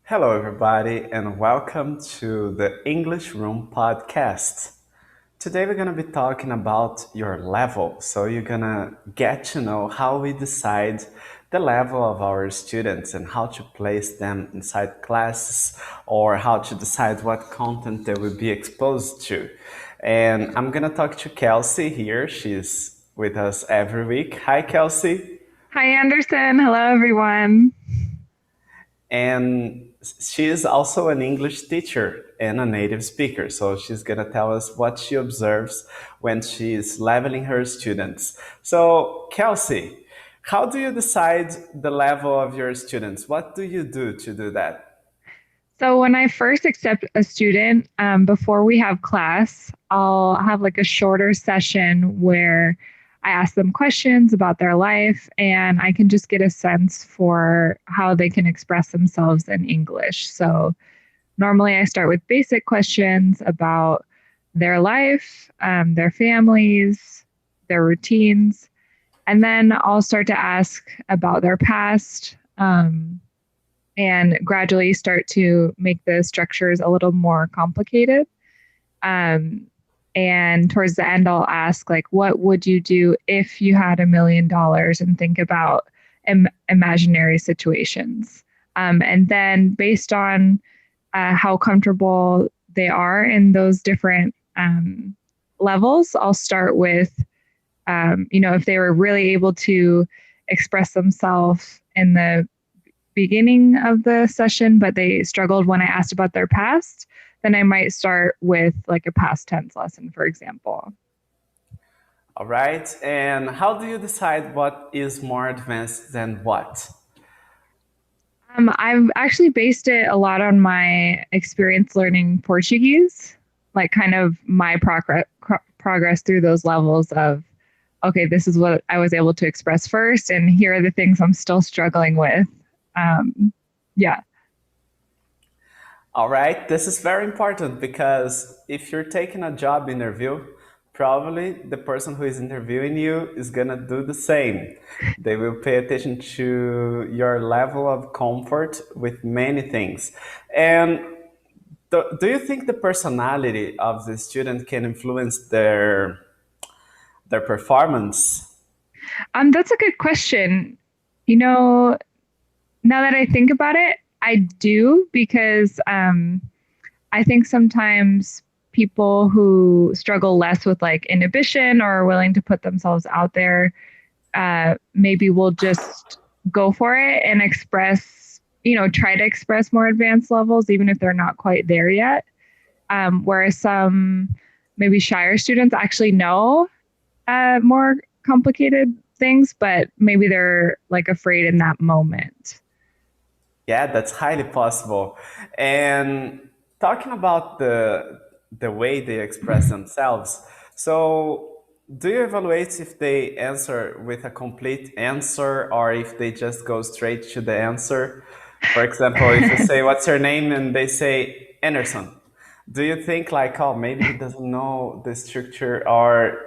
Hello, everybody, and welcome to the English Room podcast. Today, we're going to be talking about your level. So, you're going to get to know how we decide the level of our students and how to place them inside classes or how to decide what content they will be exposed to. And I'm going to talk to Kelsey here. She's with us every week. Hi, Kelsey. Hi, Anderson. Hello, everyone. And she is also an English teacher and a native speaker. So she's going to tell us what she observes when she's leveling her students. So, Kelsey, how do you decide the level of your students? What do you do to do that? So, when I first accept a student, before we have class, I'll have like a shorter session where I ask them questions about their life and I can just get a sense for how they can express themselves in English. So, normally I start with basic questions about their life, their families, their routines, and then I'll start to ask about their past. And gradually start to make the structures a little more complicated. Um, and towards the end, I'll ask, like, what would you do if you had $1 million and think about imaginary situations? And then, based on how comfortable they are in those different levels, I'll start with, if they were really able to express themselves in the beginning of the session, but they struggled when I asked about their past, then I might start with like a past tense lesson, for example. All right. And how do you decide what is more advanced than what? I've actually based it a lot on my experience learning Portuguese, like kind of my progress through those levels of, okay, this is what I was able to express first, and here are the things I'm still struggling with. Um, yeah. All right, this is very important because if you're taking a job interview, probably the person who is interviewing you is gonna do the same. They will pay attention to your level of comfort with many things. And do you think the personality of the student can influence their performance? That's a good question. You know, Now that I think about it, I do because I think sometimes people who struggle less with like inhibition or are willing to put themselves out there maybe will just go for it and try to express more advanced levels, even if they're not quite there yet. Whereas some maybe shyer students actually know more complicated things, but maybe they're like afraid in that moment. Yeah, that's highly possible. And talking about the way they express themselves, so do you evaluate if they answer with a complete answer or if they just go straight to the answer? For example, if you say, "What's your name?" and they say Anderson, do you think like, oh, maybe he doesn't know the structure, or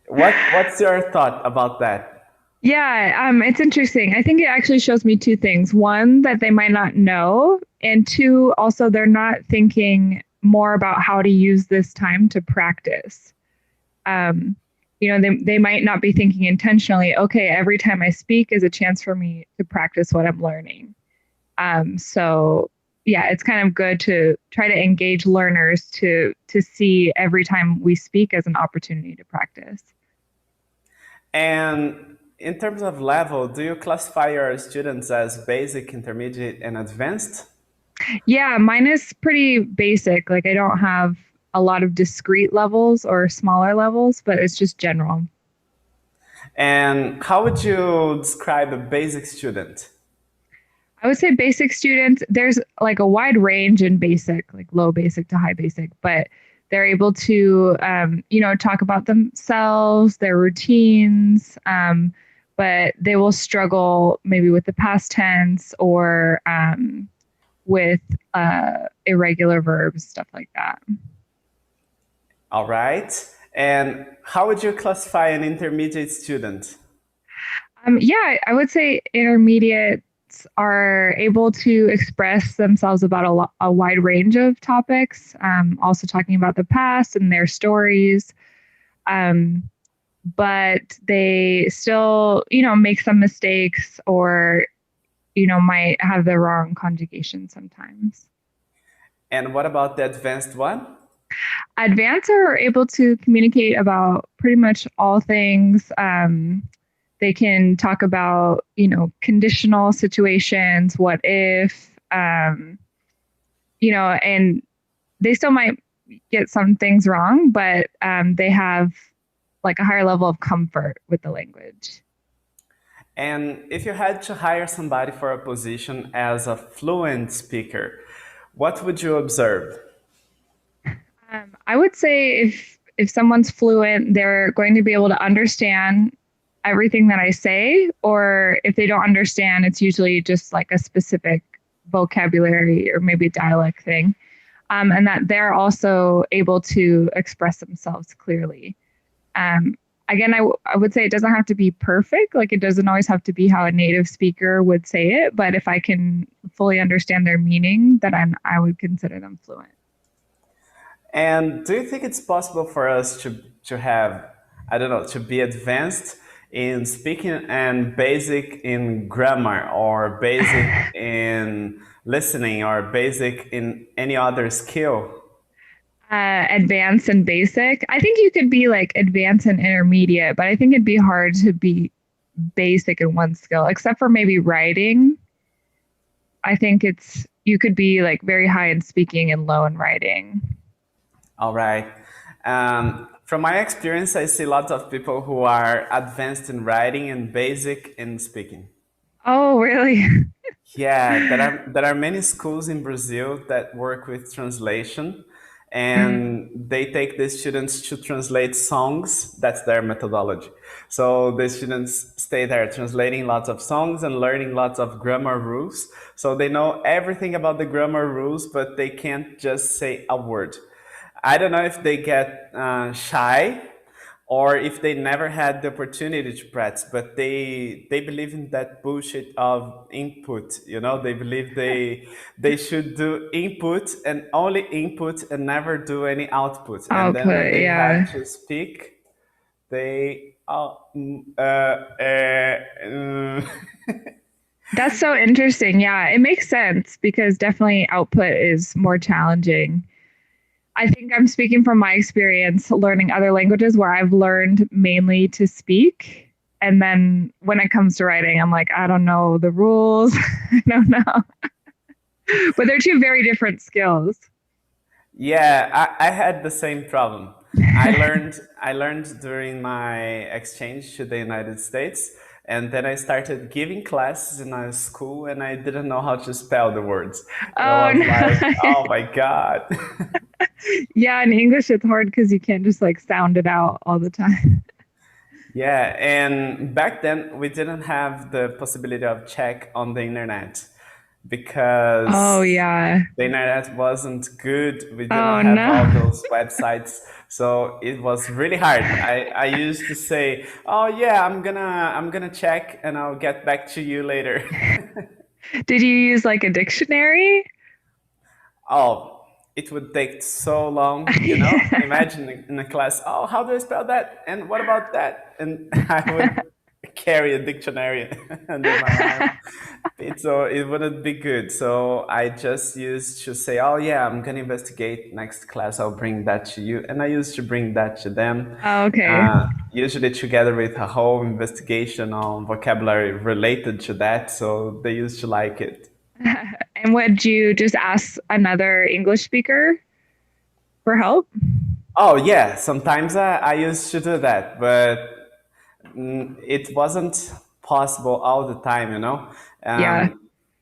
what's your thought about that? Yeah, it's interesting. I think it actually shows me two things. One, that they might not know, and two, also they're not thinking more about how to use this time to practice. Um, they might not be thinking intentionally, okay, every time I speak is a chance for me to practice what I'm learning. So yeah, it's kind of good to try to engage learners to see every time we speak as an opportunity to practice. And in terms of level, do you classify your students as basic, intermediate, and advanced? Yeah, mine is pretty basic. Like I don't have a lot of discrete levels or smaller levels, but it's just general. And how would you describe a basic student? I would say basic students, there's like a wide range in basic, like low basic to high basic, but they're able to, talk about themselves, their routines, but they will struggle maybe with the past tense or with irregular verbs, stuff like that. All right. And how would you classify an intermediate student? Yeah, I would say intermediate. are able to express themselves about a wide range of topics, also talking about the past and their stories. Um, but they still, make some mistakes or, might have the wrong conjugation sometimes. And what about the advanced one? Advanced are able to communicate about pretty much all things. They can talk about, conditional situations, what if, and they still might get some things wrong, but they have like a higher level of comfort with the language. And if you had to hire somebody for a position as a fluent speaker, what would you observe? I would say if someone's fluent, they're going to be able to understand everything that I say, or if they don't understand, it's usually just like a specific vocabulary or maybe dialect thing. And that they're also able to express themselves clearly. Um, Again, I would say it doesn't have to be perfect. Like it doesn't always have to be how a native speaker would say it. But if I can fully understand their meaning, then I would consider them fluent. And do you think it's possible for us to have, I don't know, to be advanced in speaking and basic in grammar or basic in listening or basic in any other skill? Advanced and basic. I think you could be like advanced and intermediate, but I think it'd be hard to be basic in one skill, except for maybe writing. I think you could be like very high in speaking and low in writing. All right. From my experience, I see lots of people who are advanced in writing and basic in speaking. Oh, really? Yeah, there are many schools in Brazil that work with translation, Mm. and they take the students to translate songs. That's their methodology. So the students stay there translating lots of songs and learning lots of grammar rules. So they know everything about the grammar rules, but they can't just say a word. I don't know if they get shy or if they never had the opportunity to practice, but they believe in that bullshit of input. They believe they should do input and only input and never do any output. And then when Output, they yeah. have to speak, they That's so interesting. Yeah, it makes sense because definitely output is more challenging. I think I'm speaking from my experience learning other languages where I've learned mainly to speak. And then when it comes to writing, I'm like, I don't know the rules. I don't know. But they're two very different skills. Yeah, I had the same problem. I learned during my exchange to the United States, and then I started giving classes in a school, and I didn't know how to spell the words. And I Oh, was like, no. "Oh my God!" Yeah, in English, it's hard because you can't just like sound it out all the time. Yeah, and back then we didn't have the possibility of check on the internet Oh, because yeah. the internet wasn't good. We didn't Oh, have no. all those websites, so it was really hard. I used to say, "Oh yeah, I'm gonna check and I'll get back to you later." Did you use like a dictionary? Oh, it would take so long, Imagine in a class, oh, how do I spell that? And what about that? And I would carry a dictionary under my arm. So it wouldn't be good. So I just used to say, oh, yeah, I'm going to investigate next class. I'll bring that to you. And I used to bring that to them, Oh, okay. usually together with a whole investigation on vocabulary related to that. So they used to like it. And would you just ask another English speaker for help? Oh, yeah, sometimes I used to do that, but it wasn't possible all the time. Yeah.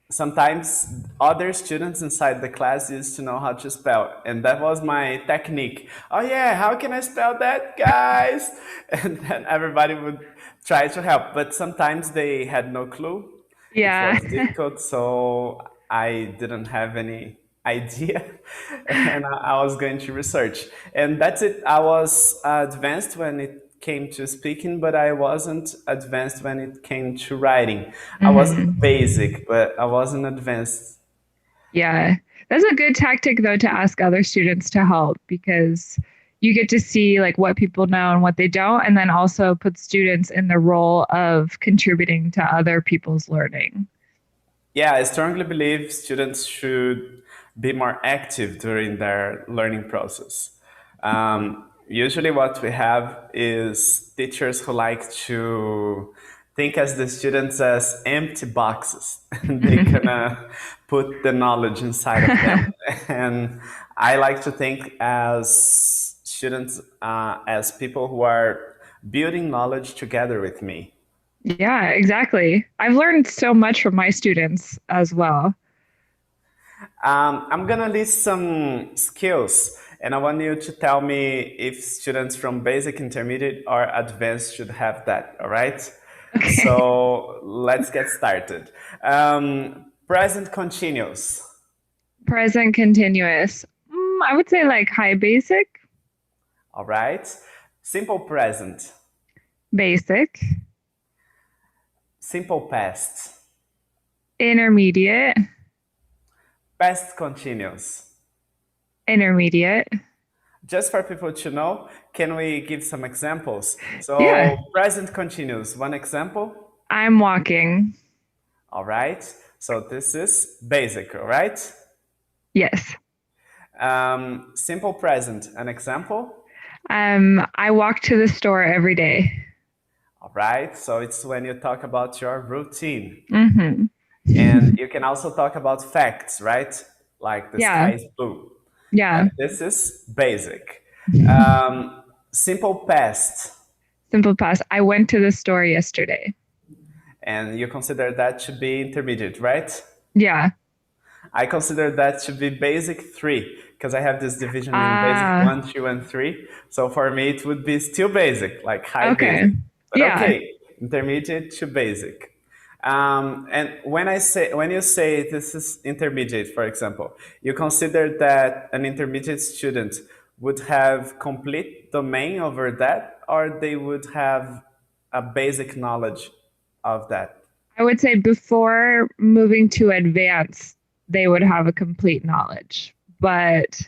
Sometimes other students inside the class used to know how to spell, and that was my technique. Oh yeah, how can I spell that, guys? And then everybody would try to help, but sometimes they had no clue. It Yeah. was difficult, so I didn't have any idea, and I was going to research, and that's it. I was advanced when it came to speaking, but I wasn't advanced when it came to writing. I wasn't Hmm. basic, but I wasn't advanced. Yeah. That's a good tactic though to ask other students to help because you get to see like what people know and what they don't, and then also put students in the role of contributing to other people's learning. Yeah, I strongly believe students should be more active during their learning process. Usually, what we have is teachers who like to think as the students as empty boxes. They can put the knowledge inside of them, and I like to think as students as people who are building knowledge together with me. Yeah, exactly. I've learned so much from my students as well. I'm gonna list some skills, and I want you to tell me if students from basic, intermediate, or advanced should have that. All right. Okay. So let's get started. Present continuous. Present continuous. I would say like high basic, All right. Simple present. basic, Simple past. intermediate, Past continuous. intermediate. Just for people to know, can we give some examples? Yeah. So present continuous. One example. I'm walking. All right. So this is basic. All right. Yes. Simple present, an example. I walk to the store every day. All right, so it's when you talk about your routine. Mm-hmm. And you can also talk about facts, right? Like the Yeah. sky is blue. Yeah. This is basic. Simple past, Simple past. I went to the store yesterday. and you consider that to be intermediate, right? Yeah. I consider that to be basic 3 because I have this division in basic Ah, 1, 2, and 3. So for me, it would be still basic, like high okay. basic. But Yeah. okay, intermediate to basic. And when you say this is intermediate, for example, you consider that an intermediate student would have complete domain over that, or they would have a basic knowledge of that. I would say before moving to advanced, they would have a complete knowledge. But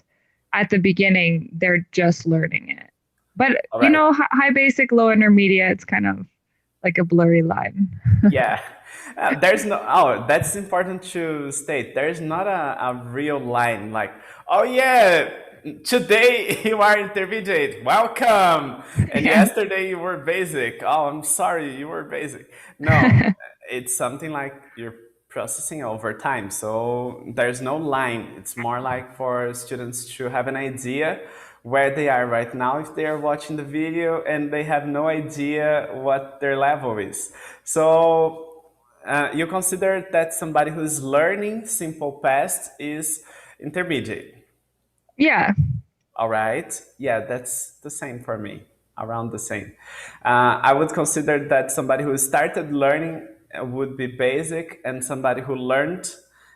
at the beginning, they're just learning it. But, All right. high basic, low intermediate, it's kind of like a blurry line. Yeah. There's no, oh, that's important to state. There's not a real line like, oh, yeah, today you are intermediate, welcome. And Yeah. yesterday you were basic. Oh, I'm sorry, you were basic. No, it's something like you're processing over time. So there's no line. It's more like for students to have an idea where they are right now if they are watching the video and they have no idea what their level is. So you consider that somebody who's learning simple past is intermediate. Yeah. All right. Yeah, that's the same for me, around the same. I would consider that somebody who started learning would be basic, and somebody who learned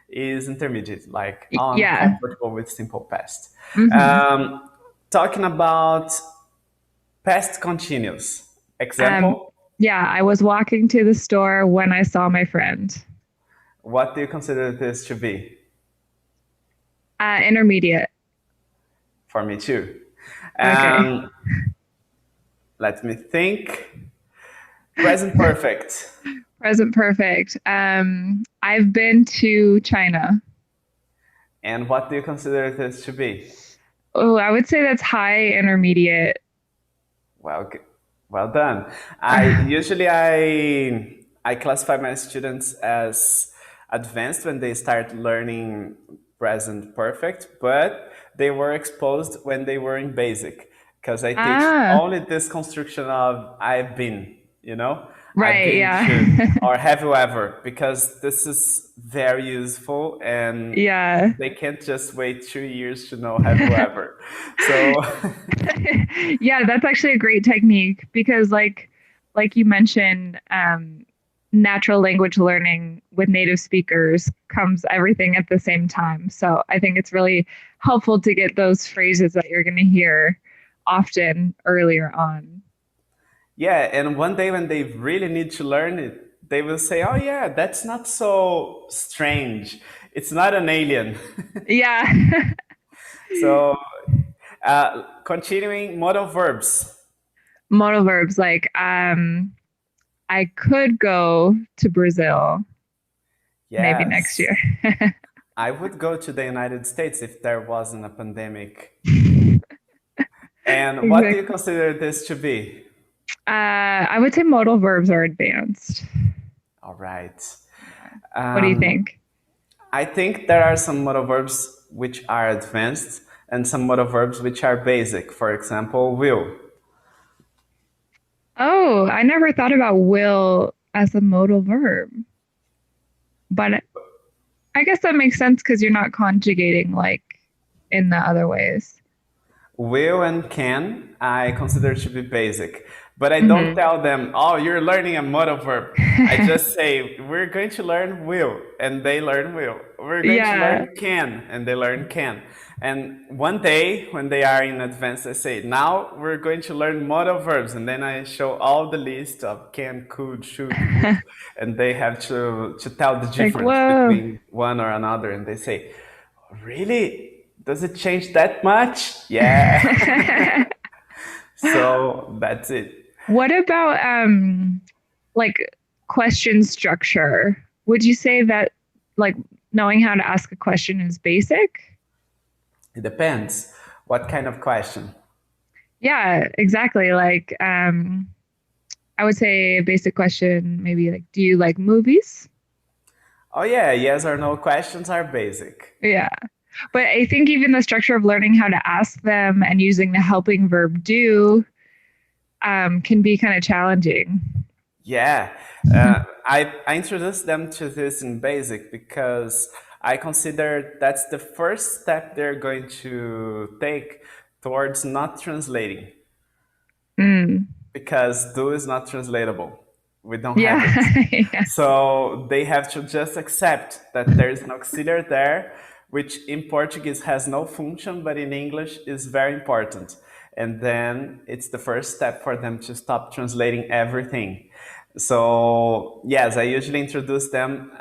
is intermediate. Like, oh, I'm Yeah. comfortable with simple past. Hmm. Talking about past continuous. Um, Example, yeah, I was walking to the store when I saw my friend. what do you consider this to be? Intermediate. For me too. Okay. Let me think. Present perfect. Present perfect. I've been to China. And what do you consider this to be? Oh, I would say that's high intermediate. Well, well done. I classify my students as advanced when they start learning present perfect, but they were exposed when they were in basic because I teach Ah, only this construction of I've been, you know, I've right. been to, Yeah. or have you ever, because this is very useful and Yeah. they can't just wait 2 years to know have you ever. So Yeah, that's actually a great technique because like you mentioned, natural language learning with native speakers comes everything at the same time. So I think it's really helpful to get those phrases that you're going to hear often earlier on. Yeah, and one day when they really need to learn it, they will say, "Oh yeah, that's not so strange. It's not an alien." Yeah. So, continuing modal verbs. Modal verbs like I could go to Brazil maybe next Yes, year. I would go to the United States if there wasn't a pandemic. And what do you Exactly. consider this to be? I would say modal verbs are advanced. All right. What do you Um, think? I think there are some modal verbs which are advanced and some modal verbs which are basic. For example, will. Oh, I never thought about will as a modal verb, but I guess that makes sense because you're not conjugating like in the other ways. Will and can I consider to be basic, but I don't Hmm. tell them, "Oh, you're learning a modal verb." I just say, "We're going to learn will," and they learn will. We're going to Yeah, learn can, and they learn can. And one day, when they are in advance, I say, "Now we're going to learn modal verbs," and then I show all the list of can, could, should, would, and they have to tell the like difference whoa. between one or another, and they say, "Really? Does it change that much?" Yeah. So that's it. What about like question structure? Would you say that like knowing how to ask a question is basic? It depends. What kind of question? Yeah, exactly. Like I would say a basic question maybe like do you like movies? Oh, yeah, yes or no questions are basic. Yeah. But I think even the structure of learning how to ask them and using the helping verb do can be kind of challenging. Yeah. I introduced them to this in basic because I consider that's the first step they're going to take towards not translating Mm. because do is not translatable. We don't have it. Yeah. Yeah. So they have to just accept that there is an auxiliary there, which in Portuguese has no function, but in English is very important. And then it's the first step for them to stop translating everything. So yes, I usually introduce them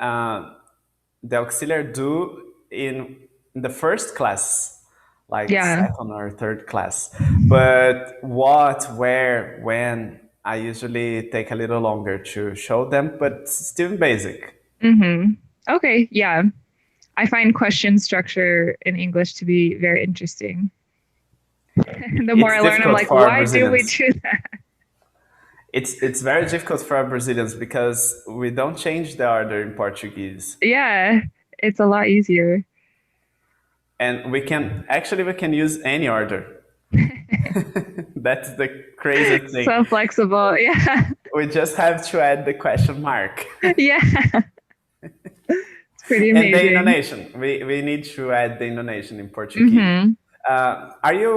the auxiliary do in the first class, like Yeah. second or third class. But what, where, when, I usually take a little longer to show them, but still basic. Hmm. Okay. Yeah. I find question structure in English to be very interesting. The more It's I learn, I'm difficult like, for why do we Brazilians. do that? It's very difficult for Brazilians because we don't change the order in Portuguese. Yeah, it's a lot easier. And we can use any order. That's the crazy thing. So flexible. Yeah. We just have to add the question mark. Yeah. It's pretty And the amazing. intonation. We need to add the intonation in Portuguese. Hmm. Are you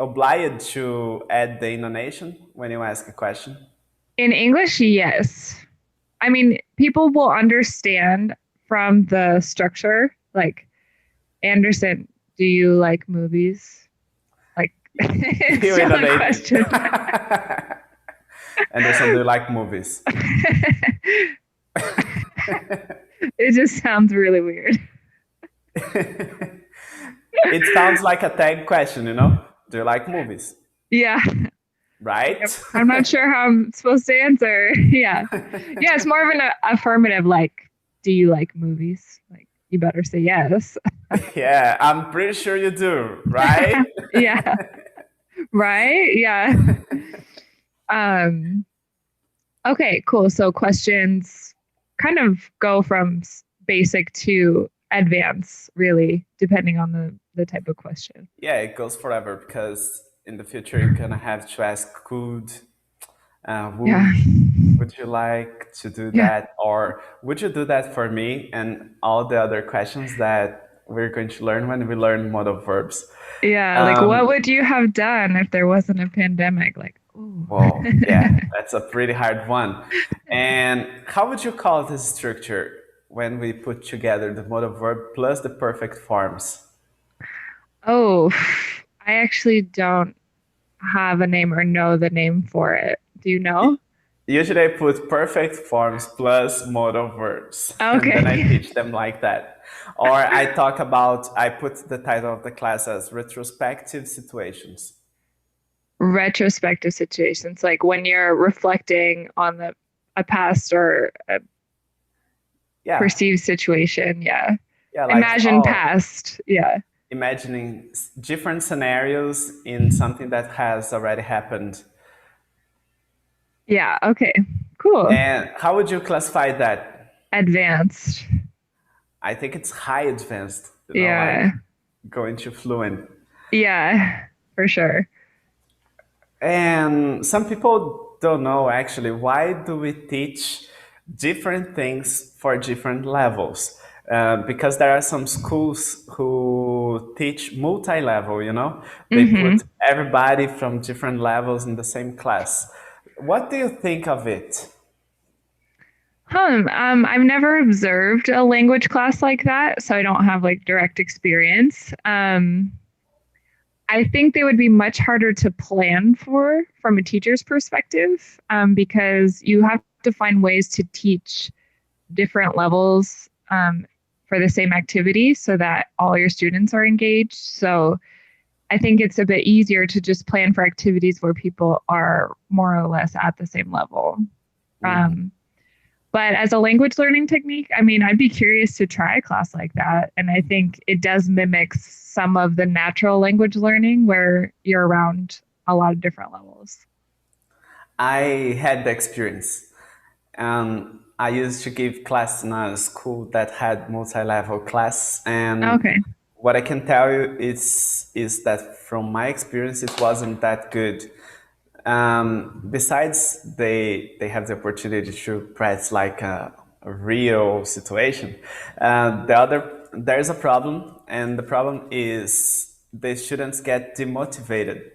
obliged to add the intonation when you ask a question? In English, yes. I mean, people will understand from the structure, like, Anderson, do you like movies? Like, it's You still a intonate. question. Anderson, do you like movies? It just sounds really weird. It sounds like a tag question, you know? Do you like movies? Yeah. Right? I'm not sure how I'm supposed to answer. Yeah. Yeah, it's more of an affirmative, like, do you like movies? Like, you better say yes. Yeah, I'm pretty sure you do, right? Yeah. Right? Yeah. Um, okay, cool. So questions kind of go from basic to advanced, really, depending on the type of question. Yeah, it goes forever because in the future you're gonna have to ask could, Yeah. would you like to do Yeah. that, or would you do that for me, and all the other questions that we're going to learn when we learn modal verbs. Yeah. Like, what Um, would you have done if there wasn't a pandemic? Like, ooh. well, yeah, that's a pretty hard one. And how would you call this structure when we put together the modal verb plus the perfect forms? Oh, I actually don't have a name or know the name for it. Do you know? Usually I put perfect forms plus modal verbs, and then I Okay. teach them like that. Or I put the title of the class as retrospective situations. Retrospective situations, like when you're reflecting on a past or a Yeah, perceived situation. Yeah. yeah, like, Imagine past. Yeah. imagining different scenarios in something that has already happened. Yeah. Okay. Cool. And how would you classify that? Advanced. I think it's high advanced, like Yeah. going to fluent. Yeah, for sure. And some people don't know actually why do we teach different things for different levels. Because there are some schools who teach multi-level, they Mm-hmm. put everybody from different levels in the same class. What do you think of it? I've never observed a language class like that, so I don't have like direct experience. I think they would be much harder to plan for from a teacher's perspective, because you have to find ways to teach different levels for the same activity so that all your students are engaged. So I think it's a bit easier to just plan for activities where people are more or less at the same level. Mhm. Um, but as a language learning technique, I mean, I'd be curious to try a class like that. And I think it does mimic some of the natural language learning where you're around a lot of different levels. I had the experience. I used to give class in a school that had multi-level class, and Okay. what I can tell you is that from my experience, it wasn't that good. Besides, they have the opportunity to practice like a real situation. There's a problem, and the problem is the students get demotivated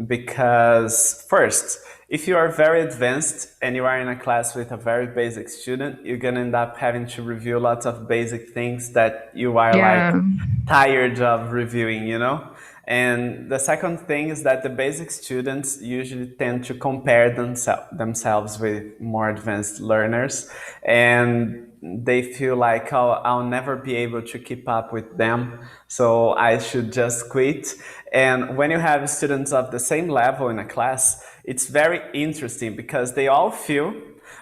because first, if you are very advanced and you are in a class with a very basic student, you're gonna end up having to review lots of basic things that you are like Yeah. tired of reviewing. And the second thing is that the basic students usually tend to compare themselves with more advanced learners, and they feel like, oh, I'll never be able to keep up with them, so I should just quit. And when you have students of the same level in a class, it's very interesting because they all feel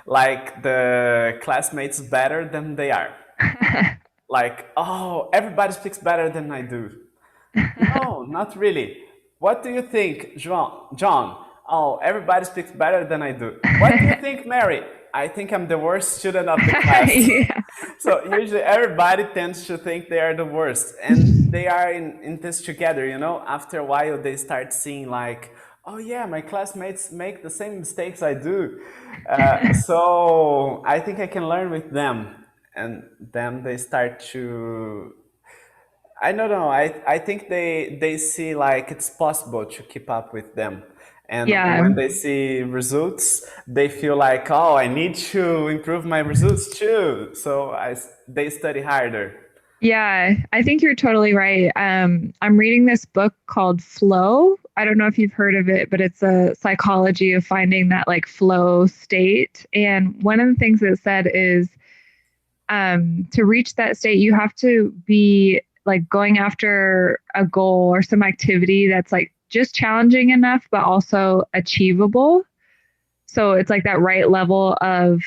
like the classmates better than they are. Like, oh, everybody speaks better than I do. No, not really. What do you think, John? Oh, everybody speaks better than I do. What do you think, Mary? I think I'm the worst student of the class. Yeah. So usually everybody tends to think they are the worst, and they are in this together. After a while, they start seeing like, oh yeah, my classmates make the same mistakes I do. So I think I can learn with them, and then they start to, I don't know. I think they see like it's possible to keep up with them. And Yeah. when they see results, they feel like, oh, I need to improve my results too. So they study harder. Yeah, I think you're totally right. I'm reading this book called Flow. I don't know if you've heard of it, but it's a psychology of finding that like flow state. And one of the things that it said is to reach that state, you have to be like going after a goal or some activity that's like just challenging enough, but also achievable. So it's like that right level of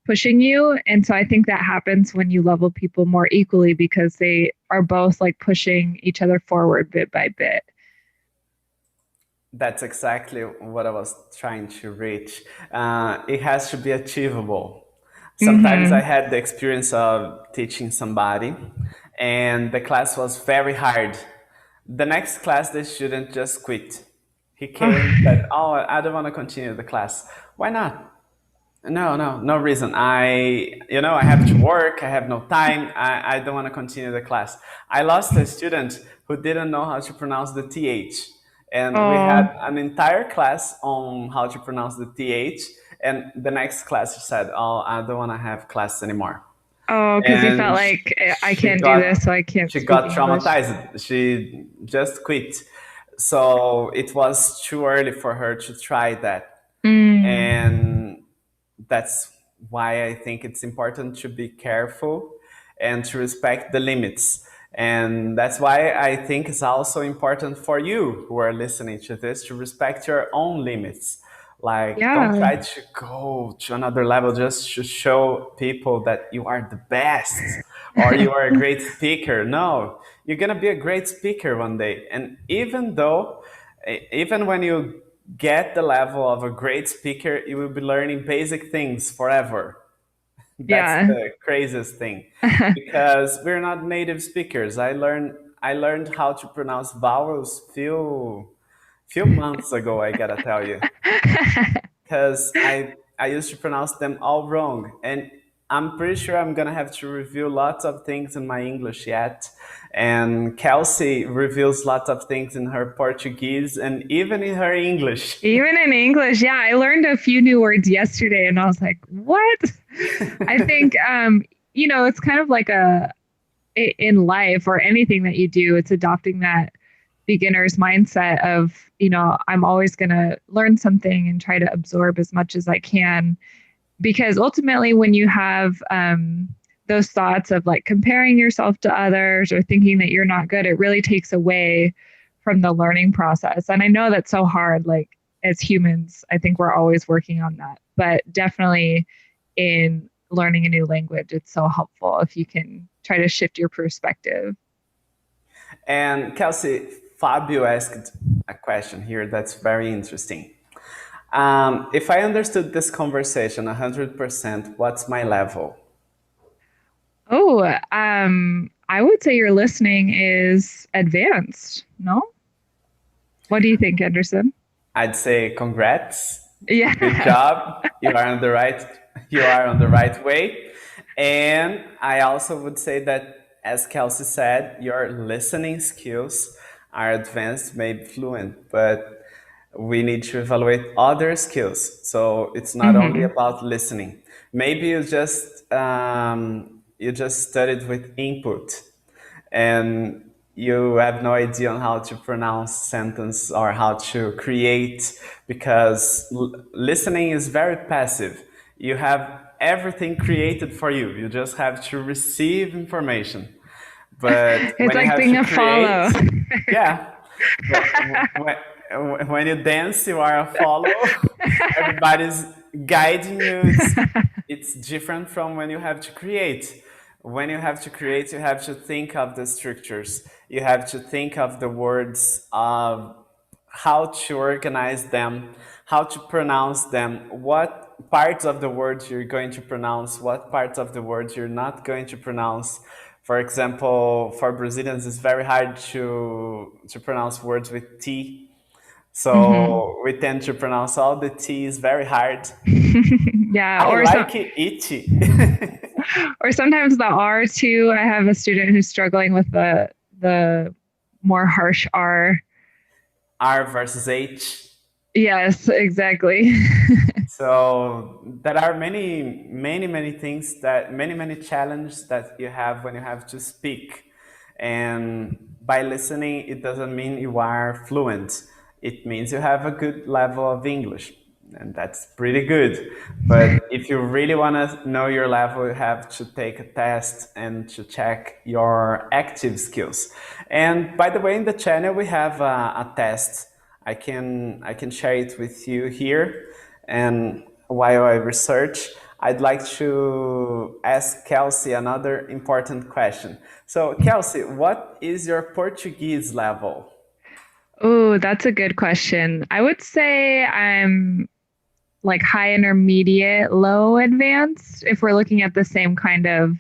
pushing you. And so I think that happens when you level people more equally because they are both like pushing each other forward bit by bit. That's exactly what I was trying to reach. It has to be achievable. Sometimes I Mm-hmm. had the experience of teaching somebody, and the class was very hard. The next class, the student just quit. He came, said, "Oh, I don't want to continue the class." Why not? No, no, no reason. I have to work. I have no time. I don't want to continue the class. I lost a student who didn't know how to pronounce the th, and we Oh, had an entire class on how to pronounce the th. And the next class, she said, "Oh, I don't want to have class anymore." oh, because you felt And like I she can't do this, got so I can't she speak got English. traumatized. She just quit. So it was too early for her to try that. Mm. And that's why I think it's important to be careful and to respect the limits. And that's why I think it's also important for you who are listening to this to respect your own limits. Like, don't Yeah. try to go to another level just to show people that you are the best or you are a great speaker. No, you're going to be a great speaker one day. And even when you get the level of a great speaker, you will be learning basic things forever. That's Yeah. the craziest thing because we're not native speakers. I learned how to pronounce vowels few months ago, I gotta tell you, because I used to pronounce them all wrong, and I'm pretty sure I'm gonna have to review lots of things in my English yet. And Kelsey reveals lots of things in her Portuguese and even in her English. Even in English, yeah, I learned a few new words yesterday and I was like, what? I think it's kind of like in life or anything that you do, it's adopting that beginner's mindset of, I'm always going to learn something and try to absorb as much as I can. Because ultimately, when you have those thoughts of like comparing yourself to others or thinking that you're not good, it really takes away from the learning process. And I know that's so hard. Like as humans, I think we're always working on that. But definitely in learning a new language, it's so helpful if you can try to shift your perspective. And Kelsey, Fabio asked a question here that's very interesting. If I understood this conversation 100%, what's my level? Oh, I would say your listening is advanced. No? What do you think, Anderson? I'd say congrats, good Yeah. job. You are on the right way. And I also would say that, as Kelsey said, your listening skills are advanced, maybe fluent, but we need to evaluate other skills. So it's not only Hmm. about listening. Maybe you just studied with input, and you have no idea on how to pronounce sentence or how to create, because listening is very passive. You have everything created for you. You just have to receive information. But It's when you like have being to a create, follow. yeah. But when you dance, you are a follow. Everybody's guiding you. It's different from when you have to create. When you have to create, you have to think of the structures. You have to think of the words, of how to organize them, how to pronounce them, what parts of the words you're going to pronounce, what parts of the words you're not going to pronounce. For example, for Brazilians, it's very hard to pronounce words with T. Hmm. So we tend to pronounce all the T's very hard. Yeah, I like it itchy. or sometimes the R too. I have a student who's struggling with the more harsh R. R versus H. Yes, exactly. So there are many, many, many things that many challenges that you have when you have to speak. And by listening, it doesn't mean you are fluent. It means you have a good level of English, and that's pretty good. But if you really want to know your level, you have to take a test and to check your active skills. And by the way, in the channel we have a test. I can share it with you here. And while I research, I'd like to ask Kelsey another important question. So, Kelsey, what is your Portuguese level? Oh, that's a good question. I would say I'm like high intermediate, low advanced, if we're looking at the same kind of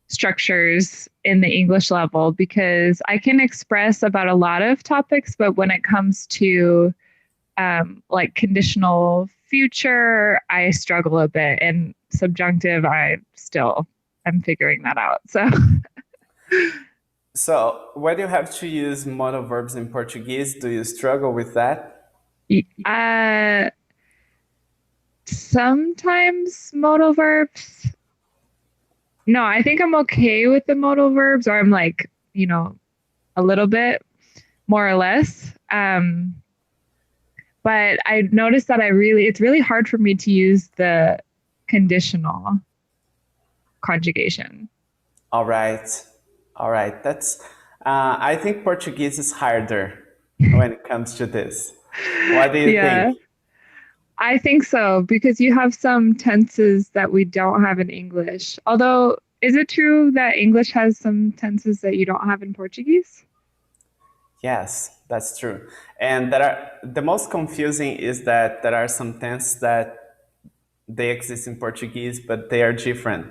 structures in the English level, because I can express about a lot of topics, but when it comes to like conditional future, I struggle a bit, and subjunctive, I'm figuring that out. So, So, when you have to use modal verbs in Portuguese, do you struggle with that? uh, sometimes modal verbs. No, I think I'm okay with the modal verbs, or I'm like, a little bit. more or less. But I noticed that it's really hard for me to use the conditional conjugation. All right. All right. I think Portuguese is harder when it comes to this. What do you Yeah, think? I think so because you have some tenses that we don't have in English. Although, is it true that English has some tenses that you don't have in Portuguese? Yes, that's true. And the most confusing is that there are some tenses that they exist in Portuguese, but they are different.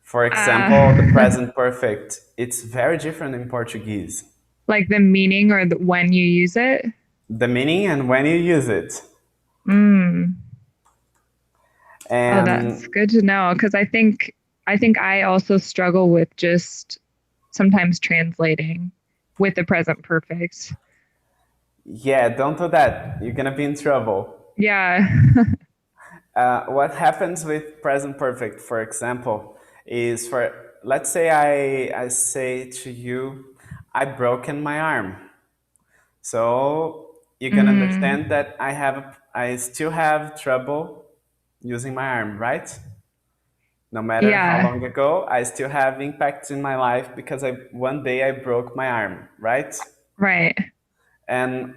For example, the Uh, present perfect, it's very different in Portuguese. like the meaning or when you use it? The meaning and when you use it. Mm. Oh, that's And good to know because I think I also struggle with just sometimes translating with the present perfect. yeah, don't do that. You're gonna be in trouble. Yeah. What happens with present perfect, for example, is let's say I say to you, I broken my arm. So you can Mm. understand that I still have trouble using my arm, right? No matter how Yeah. long ago, I still have impacts in my life because one day I broke my arm, right? Right. And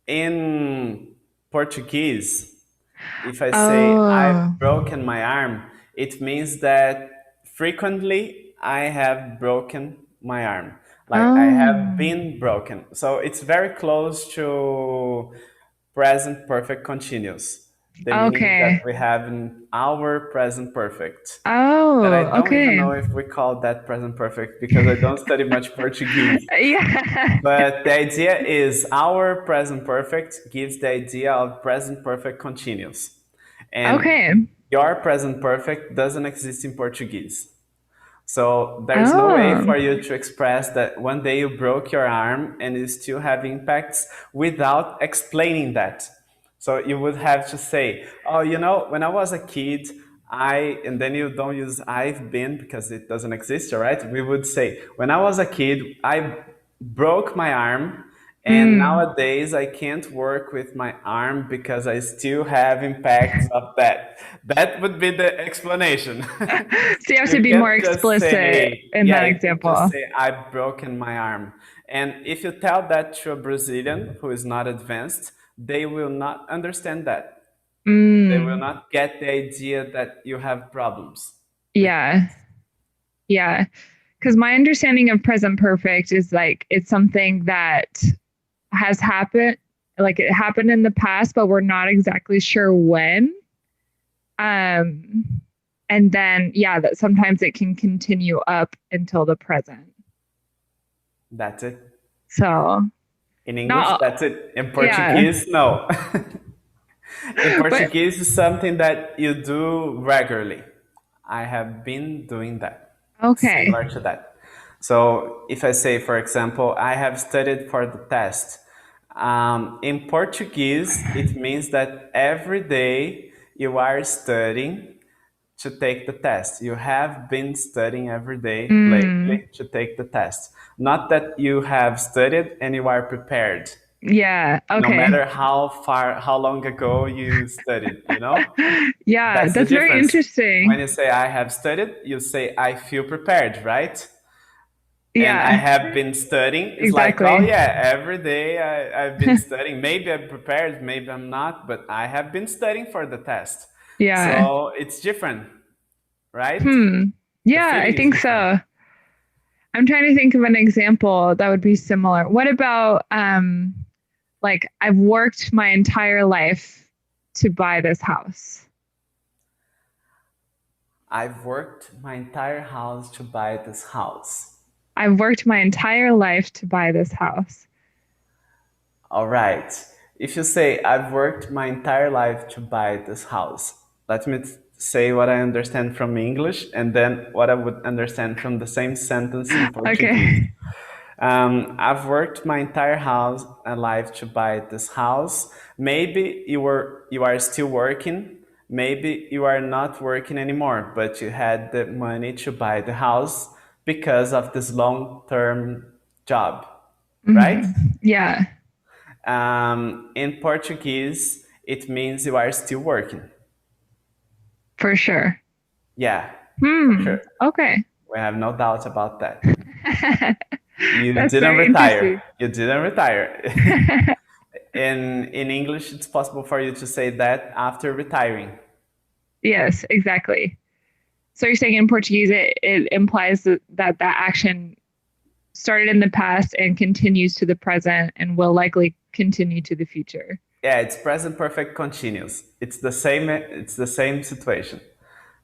in Portuguese, if I say Oh. I've broken my arm, it means that frequently I have broken my arm. Like I have Oh. been broken. So it's very close to present perfect continuous, the meaning that Okay. we have in our present perfect. But I Oh, don't even okay. know if we call that present perfect because I don't study much Portuguese. Yeah. But the idea is our present perfect gives the idea of present perfect continuous. And Okay. your present perfect doesn't exist in Portuguese. So there's no way Oh. for you to express that one day you broke your arm and you still have impacts without explaining that. So you would have to say, oh, when I was a kid, and then you don't use I've been because it doesn't exist, all right? We would say, when I was a kid, I broke my arm, and Mm. nowadays I can't work with my arm because I still have impacts of that. That would be the explanation. So you have to You be more can't just explicit say, in yeah, that you can't just example. say, I've broken my arm. And if you tell that to a Brazilian who is not advanced, they will not understand that. They will Mm. not get the idea that you have problems with Yeah. Yeah. Because my understanding of present perfect is like it's something that has happened, like it happened in the past, but we're not exactly sure when. Um, and then, yeah, that sometimes it can continue up until the present. that's it. So, In English, not, that's it. In yeah, Portuguese, no. In but Portuguese, is something that you do regularly. I have been doing that, okay. similar to that. So if I say, for example, I have studied for the test, in Portuguese, it means that every day you are studying to take the test. You have been studying every day Mm, lately to take the test. Not that you have studied and you are prepared, yeah, no okay. matter how long ago you studied. Yeah, That's the that's very difference. When interesting. you say I have studied, you say I feel prepared, right? And I Yeah, have been studying. It's like, oh exactly. yeah, every day I've been studying. Maybe I'm prepared, maybe I'm not, but I have been studying for the test. Yeah. So it's different, right? Hmm. The Yeah, I feeling is think different. so. I'm trying to think of an example that would be similar. What about like I've worked my entire life to buy this house. I've worked my entire house to buy this house. I've worked my entire life to buy this house. All right. If you say, I've worked my entire life to buy this house, let me say what I understand from English and then what I would understand from the same sentence in Portuguese. Okay. I've worked my entire life to buy this house. Maybe you are still working. Maybe you are not working anymore, but you had the money to buy the house because of this long-term job, right? Yeah. In Portuguese, it means you are still working. For sure. Yeah, for sure. Okay. We have no doubt about that. You That's didn't very retire. interesting. You didn't retire. In English, it's possible for you to say that after retiring. Yes, exactly. So you're saying in Portuguese, it implies that action started in the past and continues to the present and will likely continue to the future. Yeah, it's present perfect continuous. It's the same. It's the same situation.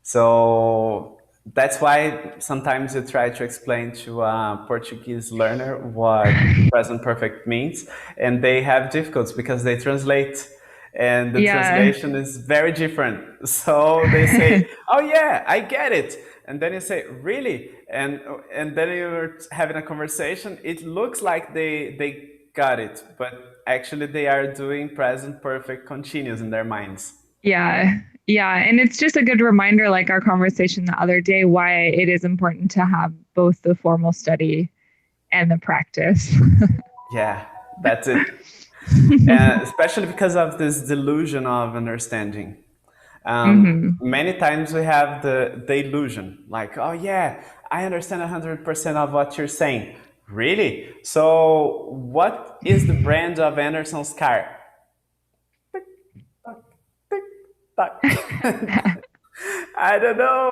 So that's why sometimes you try to explain to a Portuguese learner what present perfect means, and they have difficulties because they translate, and the Yeah. translation is very different. So they say, "Oh yeah, I get it," and then you say, "Really?" And then you're having a conversation. It looks like they got it, but actually they are doing present perfect continuous in their minds. Yeah. Yeah. And it's just a good reminder, like our conversation the other day, why it is important to have both the formal study and the practice. Yeah, that's it. Especially because of this delusion of understanding. Many times we have the illusion, like, oh yeah, I understand 100% of what you're saying. Really? So, what is the brand of Anderson's car? Tick, tock, tick, tock. I don't know.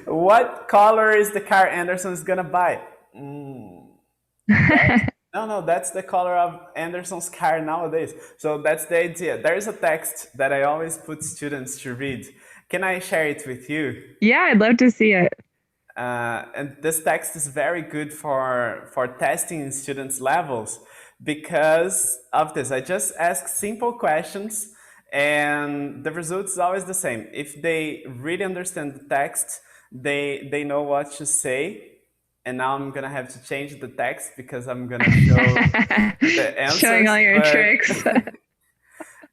What color is the car Anderson is gonna buy? No, that's the color of Anderson's car nowadays. So that's the idea. There is a text that I always put students to read. Can I share it with you? Yeah, I'd love to see it. And this text is very good for testing students' levels because of this. I just ask simple questions, and the result is always the same. If they really understand the text, they know what to say. And now I'm gonna have to change the text because I'm gonna show the answers. Showing all your tricks.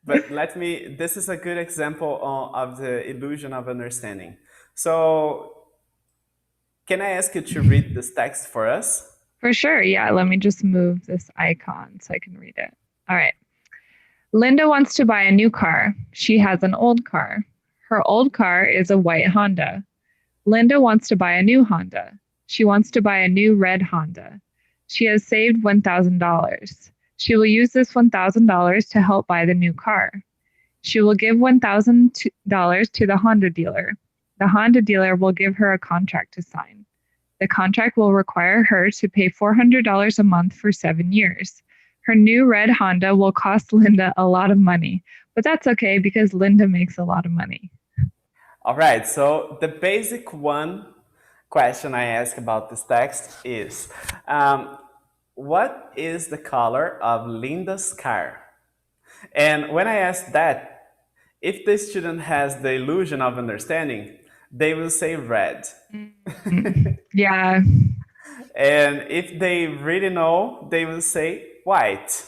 But this is a good example of the illusion of understanding. So can I ask you to read this text for us? For sure. Yeah. Let me just move this icon so I can read it. All right. Linda wants to buy a new car. She has an old car. Her old car is a white Honda. Linda wants to buy a new Honda. She wants to buy a new red Honda. She has saved $1,000. She will use this $1,000 to help buy the new car. She will give $1,000 to the Honda dealer. The Honda dealer will give her a contract to sign. The contract will require her to pay $400 a month for 7 years. Her new red Honda will cost Linda a lot of money, but that's okay because Linda makes a lot of money. All right, so the basic question I ask about this text is, what is the color of Linda's car? And when I ask that, if the student has the illusion of understanding, they will say red. Yeah. And if they really know, they will say white.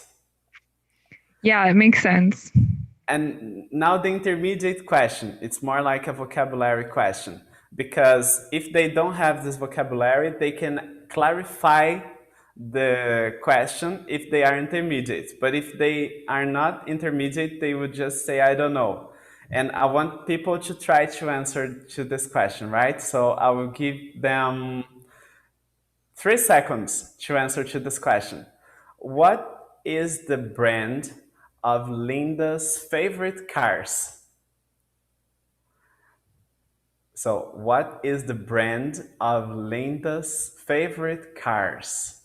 Yeah, it makes sense. And now the intermediate question, it's more like a vocabulary question. Because if they don't have this vocabulary, they can clarify the question if they are intermediate. But if they are not intermediate, they would just say, I don't know. And I want people to try to answer to this question, right? So I will give them 3 seconds to answer to this question. What is the brand of Linda's favorite cars? So, what is the brand of Linda's favorite cars?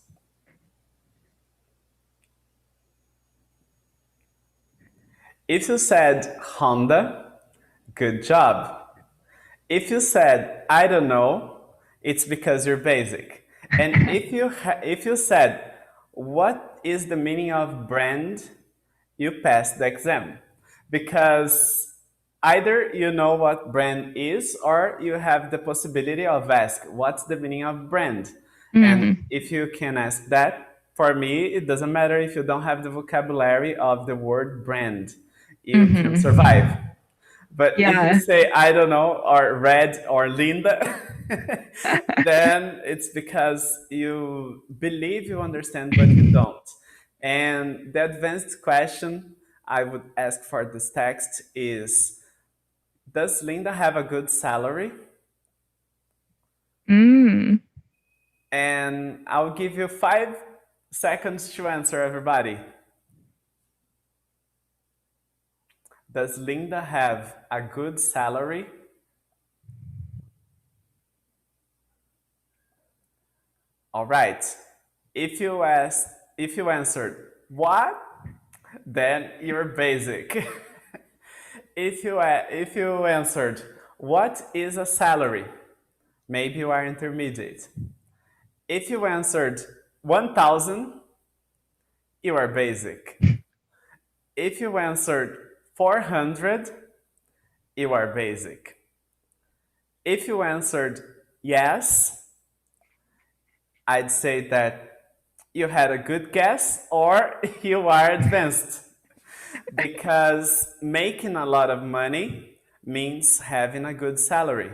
If you said Honda, good job. If you said I don't know, it's because you're basic. And if you said what is the meaning of brand, you passed the exam. Because either you know what brand is or you have the possibility of ask what's the meaning of brand. And if you can ask that, for me it doesn't matter if you don't have the vocabulary of the word brand, you can survive. But if you say I don't know or red or Linda, then it's because you believe you understand but you don't. And the advanced question I would ask for this text is, does Linda have a good salary? Mm. And I'll give you 5 seconds to answer, everybody. Does Linda have a good salary? All right. If you answered what, then you're basic. If you answered what is a salary, maybe you are intermediate. If you answered 1,000, you are basic. If you answered 400, you are basic. If you answered yes, I'd say that you had a good guess or you are advanced. Because making a lot of money means having a good salary.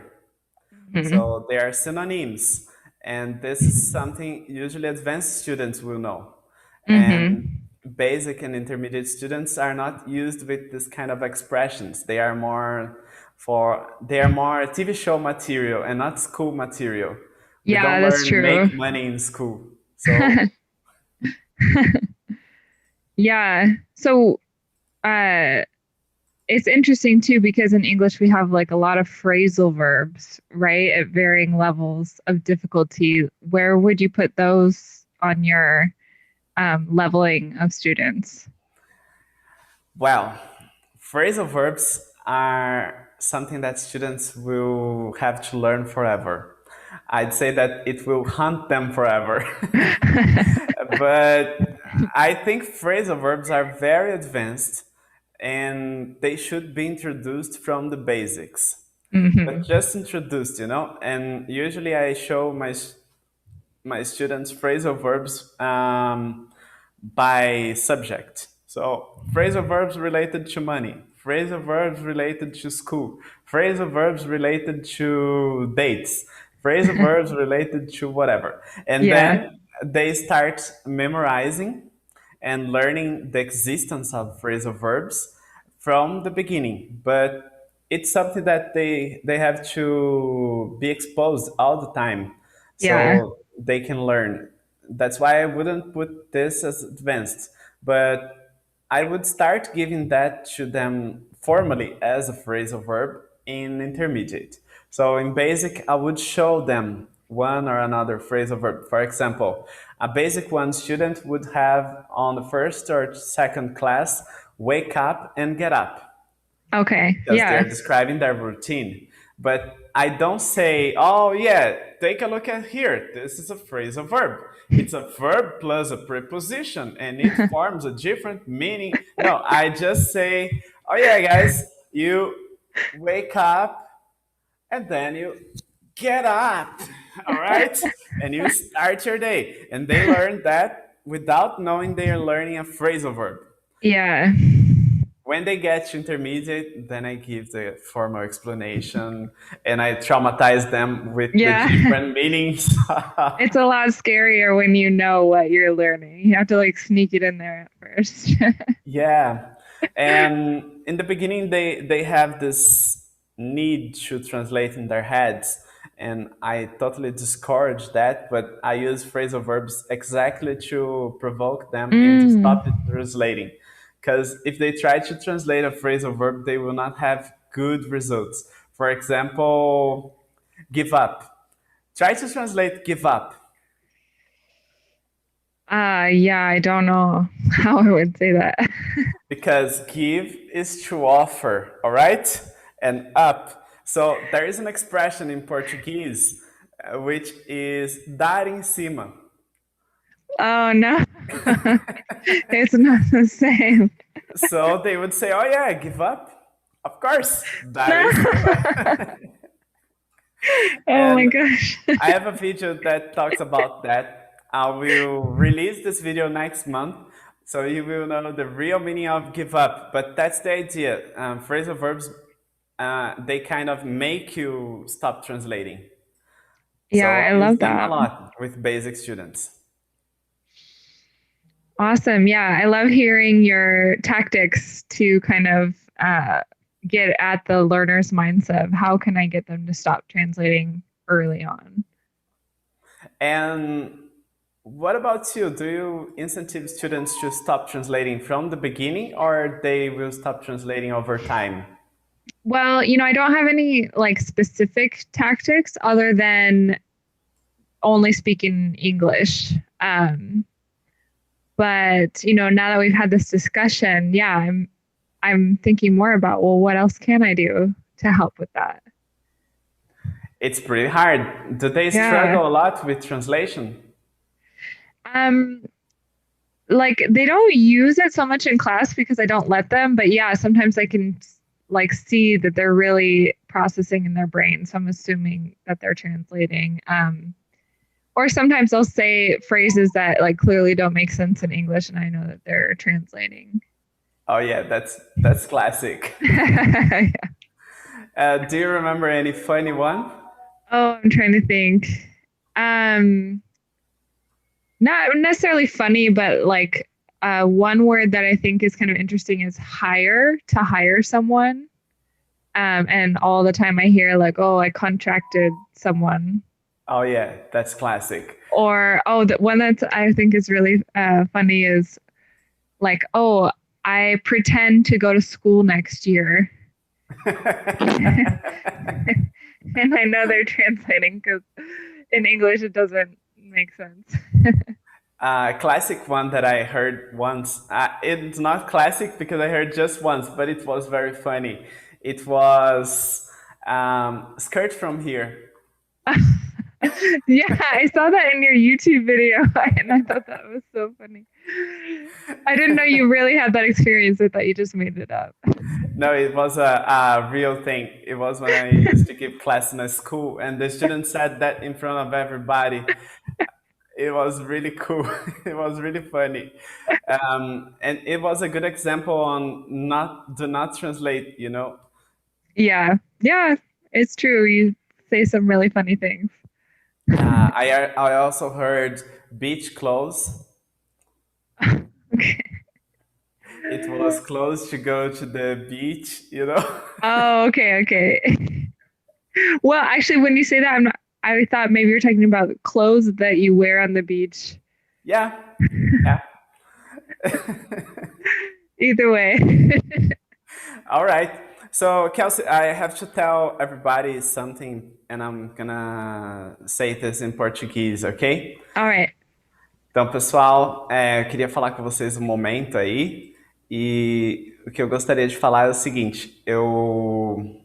Mhm. So they are synonyms. And this is something usually advanced students will know. And Mhm. basic and intermediate students are not used with this kind of expressions. They are more TV show material and not school material. We Yeah, don't that's learn true. make money in school. So Yeah. So, uh, it's interesting too because in English we have like a lot of phrasal verbs, right? At varying levels of difficulty. Where would you put those on your leveling of students? well, phrasal verbs are something that students will have to learn forever. I'd say that it will haunt them forever. But I think phrasal verbs are very advanced and they should be introduced from the basics. But Hmm. just introduced, you know? And usually I show my students phrasal verbs by subject. So phrasal verbs related to money, phrasal verbs related to school, phrasal verbs related to dates, phrasal verbs related to whatever. And Yeah. then they start memorizing and learning the existence of phrasal verbs from the beginning. But it's something that they have to be exposed all the time Yeah. so they can learn. That's why I wouldn't put this as advanced, but I would start giving that to them formally as a phrasal verb in intermediate. So in basic, I would show them one or another phrasal verb. For example, a basic one student would have on the first or second class, wake up and get up Okay. because Yeah. they're describing their routine. But I don't say, oh, yeah, take a look at here. This is a phrasal verb. It's a verb plus a preposition and it forms a different meaning. No, I just say, oh, yeah, guys, you wake up and then you get up, all right? And you start your day. And they learn that without knowing they are learning a phrasal verb. Yeah. When they get to intermediate, then I give the formal explanation and I traumatize them with the Yeah. different meanings. It's a lot scarier when you know what you're learning. You have to like sneak it in there at first. Yeah. And in the beginning, they have this need to translate in their heads. And I totally discourage that, but I use phrasal verbs exactly to provoke them into Mm. stop translating. Because if they try to translate a phrasal verb, they will not have good results. For example, give up. Try to translate give up. Yeah, I don't know how I would say that. Because give is to offer, all right? And up. So there is an expression in Portuguese which is dar em cima. Oh no. It's not the same. So they would say, oh yeah, give up. Of course, dar No. em cima. Oh my And gosh. I have a video that talks about that. I will release this video next month, so you will know the real meaning of give up. But that's the idea. Phrasal verbs, they kind of make you stop translating. Yeah, So I I use love them a that. lot with basic students. Awesome. Yeah, I love hearing your tactics to kind of get at the learner's mindset of how can I get them to stop translating early on. And what about you? Do you incentive students to stop translating from the beginning, or they will stop translating over time? Well, I don't have any like specific tactics other than only speaking English. But now that we've had this discussion, yeah, I'm thinking more about, well, what else can I do to help with that? It's pretty hard. Do they Yeah. struggle a lot with translation? Um, like they don't use it so much in class because I don't let them, but yeah, sometimes I can like see that they're really processing in their brain. So I'm assuming that they're translating. Or sometimes they'll say phrases that like clearly don't make sense in English, and I know that they're translating. Oh yeah, that's classic. Yeah. Do you remember any funny one? Oh, I'm trying to think. Um, Not necessarily funny, but like one word that I think is kind of interesting is hire, to hire someone. And all the time I hear like, oh, I contracted someone. Oh yeah, that's classic. Or, oh, the one that I think is really funny is like, oh, I pretend to go to school next year. And I know they're translating because in English it doesn't make sense. Classic one that I heard once. It's not classic because I heard just once, but it was very funny. It was skirt from here. Yeah, I saw that in your YouTube video and I thought that was so funny. I didn't know you really had that experience. I thought you just made it up. No, it was a real thing. It was when I used to give class in a school, and the student said that in front of everybody. It was really cool. It was really funny, and it was a good example on not do not translate. Yeah. Yeah, it's true. You say some really funny things. I also heard beach clothes. Okay. It was close to go to the beach. Oh, okay, okay. Well, actually, when you say that, I thought maybe you're talking about clothes that you wear on the beach. Yeah, yeah. Either way. All right. So, Kelsey, I have to tell everybody something, and I'm gonna say this in Portuguese, ok? All right. Então, pessoal, eu queria falar com vocês um momento aí, e o que eu gostaria de falar é o seguinte: eu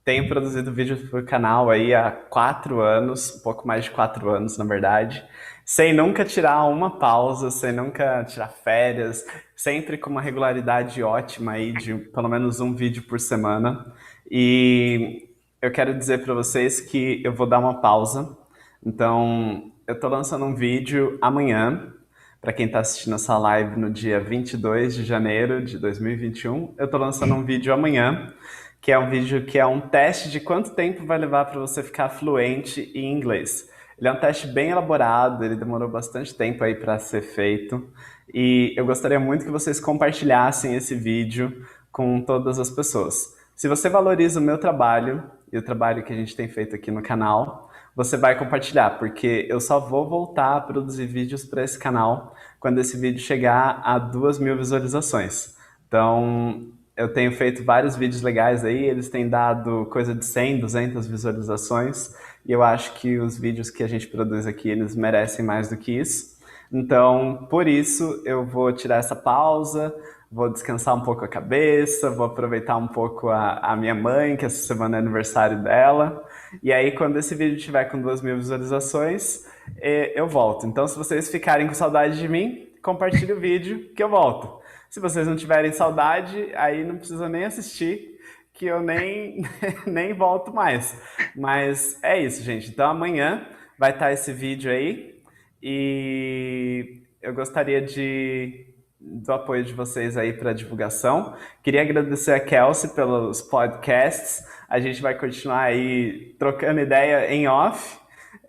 tenho produzido vídeos para o canal aí há 4 anos, um pouco mais de 4 anos, na verdade, sem nunca tirar uma pausa, sem nunca tirar férias, sempre com uma regularidade ótima aí de pelo menos um vídeo por semana. E eu quero dizer para vocês que eu vou dar uma pausa. Então, eu estou lançando um vídeo amanhã. Para quem está assistindo essa live no dia 22 de janeiro de 2021, eu estou lançando um vídeo amanhã, que é um vídeo que é um teste de quanto tempo vai levar para você ficar fluente em inglês. Ele é um teste bem elaborado, ele demorou bastante tempo aí para ser feito, e eu gostaria muito que vocês compartilhassem esse vídeo com todas as pessoas. Se você valoriza o meu trabalho e o trabalho que a gente tem feito aqui no canal, você vai compartilhar, porque eu só vou voltar a produzir vídeos para esse canal quando esse vídeo chegar a 2.000 visualizações. Então, eu tenho feito vários vídeos legais aí, eles têm dado coisa de 100, 200 visualizações, e eu acho que os vídeos que a gente produz aqui, eles merecem mais do que isso. Então, por isso, eu vou tirar essa pausa, vou descansar um pouco a cabeça, vou aproveitar um pouco a minha mãe, que essa semana é aniversário dela, e aí quando esse vídeo tiver com 2.000 visualizações, eu volto. Então, se vocês ficarem com saudade de mim, compartilhe o vídeo que eu volto. Se vocês não tiverem saudade, aí não precisa nem assistir, que eu nem, nem volto mais. Mas é isso, gente. Então amanhã vai estar esse vídeo aí, e eu gostaria do apoio de vocês aí para a divulgação. Queria agradecer a Kelsey pelos podcasts. A gente vai continuar aí trocando ideia em off,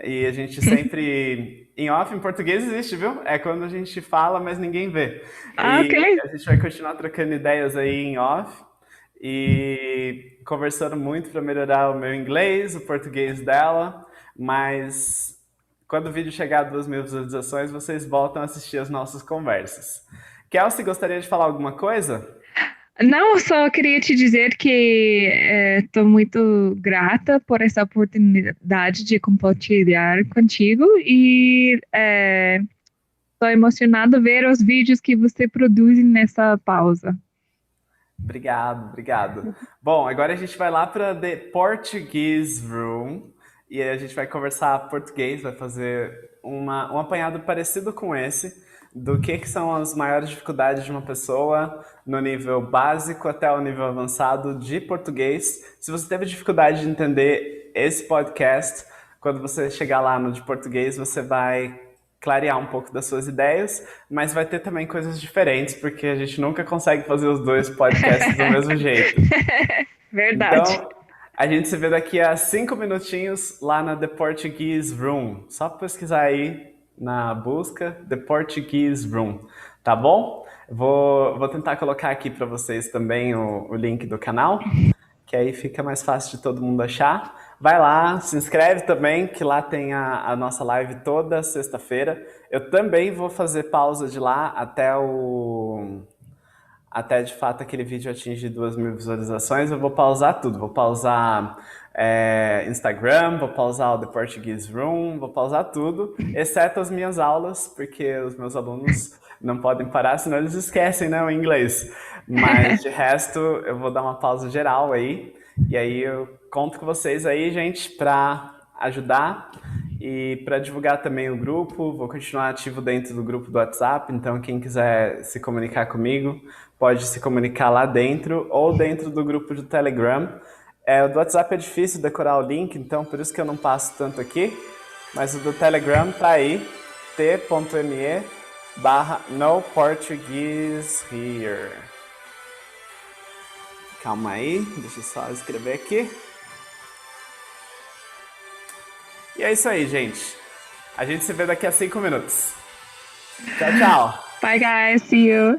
e a gente sempre Em off, em português existe, viu? É quando a gente fala, mas ninguém vê. Ah, E ok. a gente vai continuar trocando ideias aí em off e conversando muito para melhorar o meu inglês, o português dela, mas quando o vídeo chegar a 2.000 visualizações, vocês voltam a assistir as nossas conversas. Kelsey, gostaria de falar alguma coisa? Não, só queria te dizer que estou muito grata por essa oportunidade de compartilhar contigo e estou emocionada ver os vídeos que você produz nessa pausa. Obrigado, obrigado. Bom, agora a gente vai lá para The Portuguese Room e aí a gente vai conversar português, vai fazer um apanhado parecido com esse, do que são as maiores dificuldades de uma pessoa no nível básico até o nível avançado de português. Se você teve dificuldade de entender esse podcast, quando você chegar lá no de português, você vai clarear um pouco das suas ideias, mas vai ter também coisas diferentes, porque a gente nunca consegue fazer os dois podcasts do mesmo jeito. Verdade. Então, a gente se vê daqui a 5 minutinhos lá na The Portuguese Room. Só pesquisar aí na busca The Portuguese Room, tá bom? Vou tentar colocar aqui para vocês também o link do canal, que aí fica mais fácil de todo mundo achar. Vai lá, se inscreve também, que lá tem a nossa live toda sexta-feira. Eu também vou fazer pausa de lá até de fato aquele vídeo atingir 2.000 visualizações. Eu vou pausar tudo. Vou pausar Instagram, vou pausar o The Portuguese Room, vou pausar tudo, exceto as minhas aulas, porque os meus alunos não podem parar, senão eles esquecem, né, o inglês. Mas de resto, eu vou dar uma pausa geral aí. E aí eu conto com vocês aí, gente, para ajudar e para divulgar também o grupo. Vou continuar ativo dentro do grupo do WhatsApp, então quem quiser se comunicar comigo pode se comunicar lá dentro ou dentro do grupo do Telegram. O do WhatsApp é difícil decorar o link, então por isso que eu não passo tanto aqui, mas o do Telegram tá aí, t.me/noportuguesehere. Calma aí, deixa eu só escrever aqui. E é isso aí, gente. A gente se vê daqui a 5 minutos. Tchau, tchau. Bye, guys. See you.